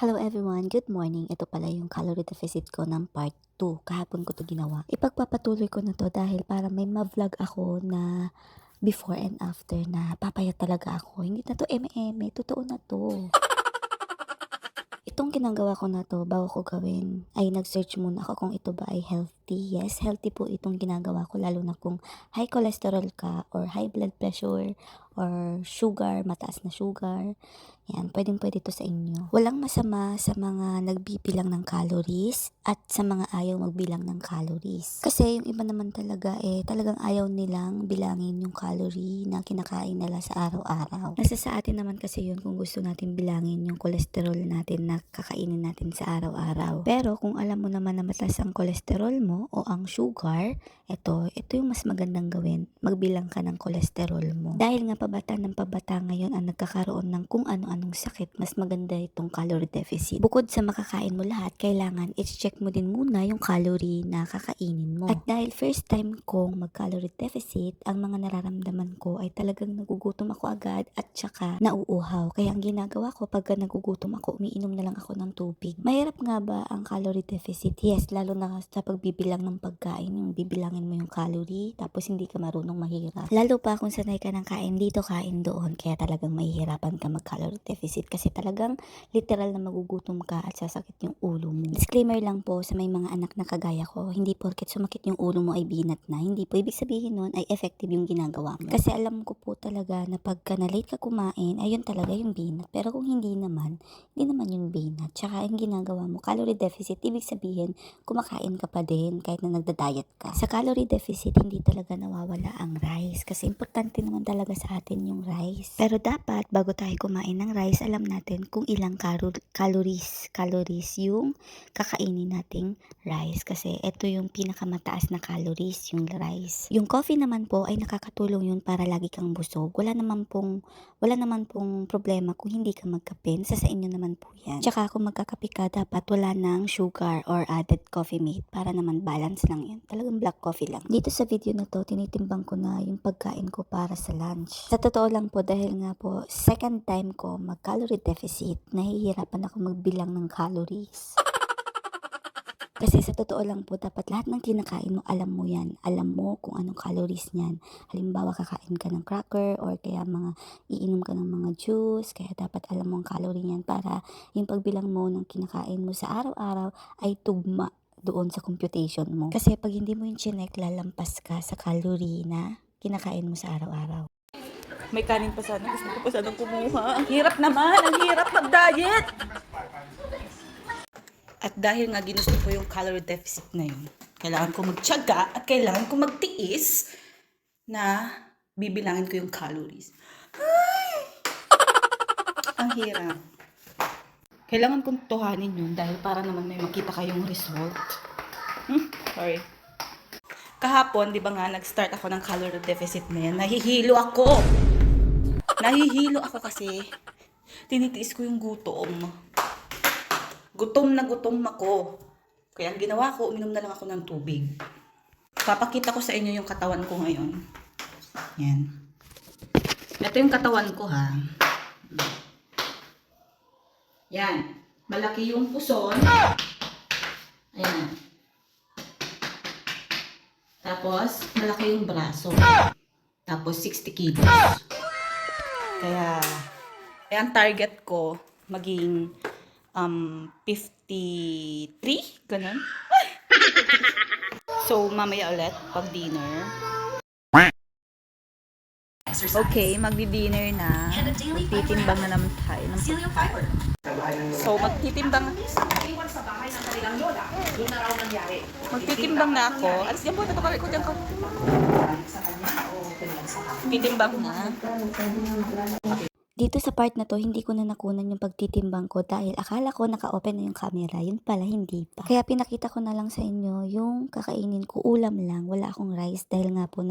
Hello everyone, good morning. Ito pala yung calorie deficit ko ng part 2. Kahapon ko to ginawa. Ipagpapatuloy ko na to dahil para may ma-vlog ako na before and after na papayat talaga ako. Hindi na to eme-eme, totoo na to. Itong ginagawa ko na to, bago ko gawin, ay nag-search muna ako kung ito ba ay healthy. Yes, healthy po itong ginagawa ko, lalo na kung high cholesterol ka or high blood pressure or sugar, mataas na sugar. Yan, pwedeng-pwede to sa inyo. Walang masama sa mga nagbibilang ng calories at sa mga ayaw magbilang ng calories. Kasi yung iba naman talaga talagang ayaw nilang bilangin yung calorie na kinakain nila sa araw-araw. Nasa sa atin naman kasi yun kung gusto natin bilangin yung cholesterol natin na kakainin natin sa araw-araw. Pero kung alam mo naman na mataas ang cholesterol mo o ang sugar, ito yung mas magandang gawin. Magbilang ka ng cholesterol mo. Dahil nga pabata ng pabata ngayon ang nagkakaroon ng kung ano-anong sakit, mas maganda itong calorie deficit. Bukod sa makakain mo lahat, kailangan i-check mo din muna yung calorie na kakainin mo. At dahil first time kong mag-calorie deficit, ang mga nararamdaman ko ay talagang nagugutom ako agad at saka nauuhaw. Kaya ang ginagawa ko pagka nagugutom ako, umiinom na lang ako ng tubig. Mahirap nga ba ang calorie deficit? Yes, lalo na sa pagbibilang ng pagkain, yung bibilangin mo yung calorie, tapos hindi ka marunong mahirap. Lalo pa kung sanay ka ng kain dito, kain doon, kaya talagang mahihirapan ka mag-calorie deficit kasi talagang literal na magugutom ka at sasakit yung ulo mo. Disclaimer lang po sa may mga anak na kagaya ko, hindi porket sumakit yung ulo mo ay binat na. Hindi po ibig sabihin nun ay effective yung ginagawa mo. Kasi alam ko po talaga na pagka na late ka kumain, ayun talaga yung binat. Pero kung hindi naman yung binat. Tsaka yung ginagawa mo, calorie deficit, ibig sabihin, kumakain ka pa din kahit na nagda-diet ka. Sa calorie deficit, hindi talaga nawawala ang rice kasi importante naman talaga sa atin yung rice. Pero dapat, bago tayo kumain ng rice, alam natin kung ilang calories yung kakainin nating rice kasi ito yung pinakamataas na calories, yung rice. Yung coffee naman po ay nakakatulong yun para lagi kang busog. Wala naman pong problema kung hindi ka magkape. Sa inyo naman po yan. Tsaka kung magkakape ka, dapat wala ng sugar or added coffee mate para naman balance lang yan. Talagang black coffee lang. Dito sa video na to, tinitimbang ko na yung pagkain ko para sa lunch. Sa totoo lang po, dahil nga po, second time ko mag-calorie deficit, nahihirapan ako magbilang ng calories. Kasi sa totoo lang po, dapat lahat ng kinakain mo, alam mo yan. Alam mo kung anong calories niyan. Halimbawa, kakain ka ng cracker or kaya iinom ka ng mga juice. Kaya dapat alam mo ang calorie niyan para yung pagbilang mo ng kinakain mo sa araw-araw ay tugma doon sa computation mo. Kasi pag hindi mo yung chinek, lalampas ka sa calorie na kinakain mo sa araw-araw. May kanin pa sana. Gusto ko pa sanang kumuha. Ang hirap naman. Ang hirap mag-diet. At dahil nga ginusto ko yung calorie deficit na yun, kailangan ko magtiyaga at kailangan ko magtiis na bibilangin ko yung calories. Ay! Ang hirap. Kailangan kong tuhanin yun dahil para naman may makita kayong result. Sorry. Kahapon, di ba nga, nag-start ako ng calorie deficit na yan. Nahihilo ako. Nahihilo ako kasi tinitiis ko yung gutom. Gutom na gutom ako. Kaya ang ginawa ko, uminom na lang ako ng tubig. Papakita ko sa inyo yung katawan ko ngayon. Yan. Ito yung katawan ko, ha. Yan. Malaki yung puson. Ayan. Tapos, malaki yung braso. Tapos, 60 kilos. Kaya ang target ko, maging 53, ganun. So, mamaya ulit, pag dinner. Okay, magdi-dinner na. Magtitimbang na naman tayo ng pagkain. So, magtitimbang na ako. Alis dyan po, natukalit ko dyan ko. Titimbang na. Dito sa part na to, hindi ko na nakunan yung pagtitimbang ko dahil akala ko naka-open na yung camera. Yun pala, hindi pa. Kaya pinakita ko na lang sa inyo yung kakainin ko. Ulam lang. Wala akong rice dahil nga po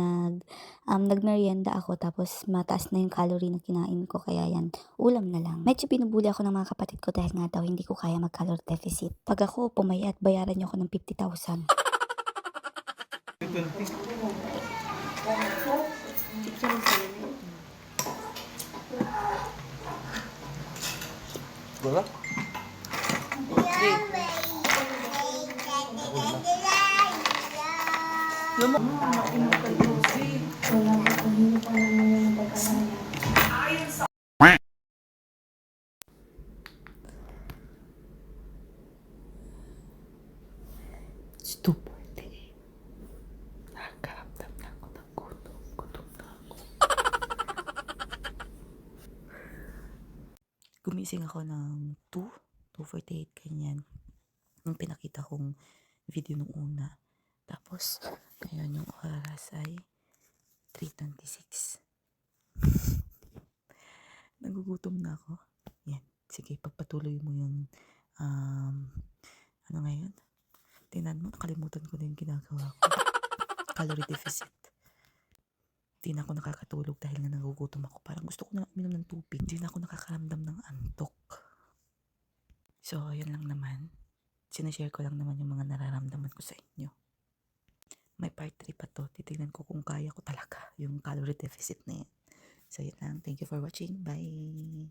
nagmerienda ako tapos mataas na yung calorie na kinain ko. Kaya yan, ulam na lang. Medyo binubuli ako ng mga kapatid ko dahil nga daw hindi ko kaya mag-calorie deficit. Pag ako pumayat, bayaran niyo ako ng 50,000. Diba? Stupid. Nakaramdam na ako ng gutom. Gutom na ako. Gumising ako ng 2:48 ganyan. Yung pinakita kong video nung una. Tapos, ngayon yung oras ay 3:26. Nagugutom na ako. Yan. Sige, pagpatuloy mo yung ano ngayon? Tingnan mo, nakalimutan ko na yung ginagawa ko. Calorie deficit. Hindi na ako nakakatulog dahil nga nagugutom ako. Parang gusto ko na uminom ng tubig. Hindi na ako nakakaramdam ng antok. So, yun lang naman. Sinashare ko lang naman yung mga nararamdaman ko sa inyo. May part 3 pa to. Titignan ko kung kaya ko talaga yung calorie deficit na yan. So, yun lang. Thank you for watching. Bye!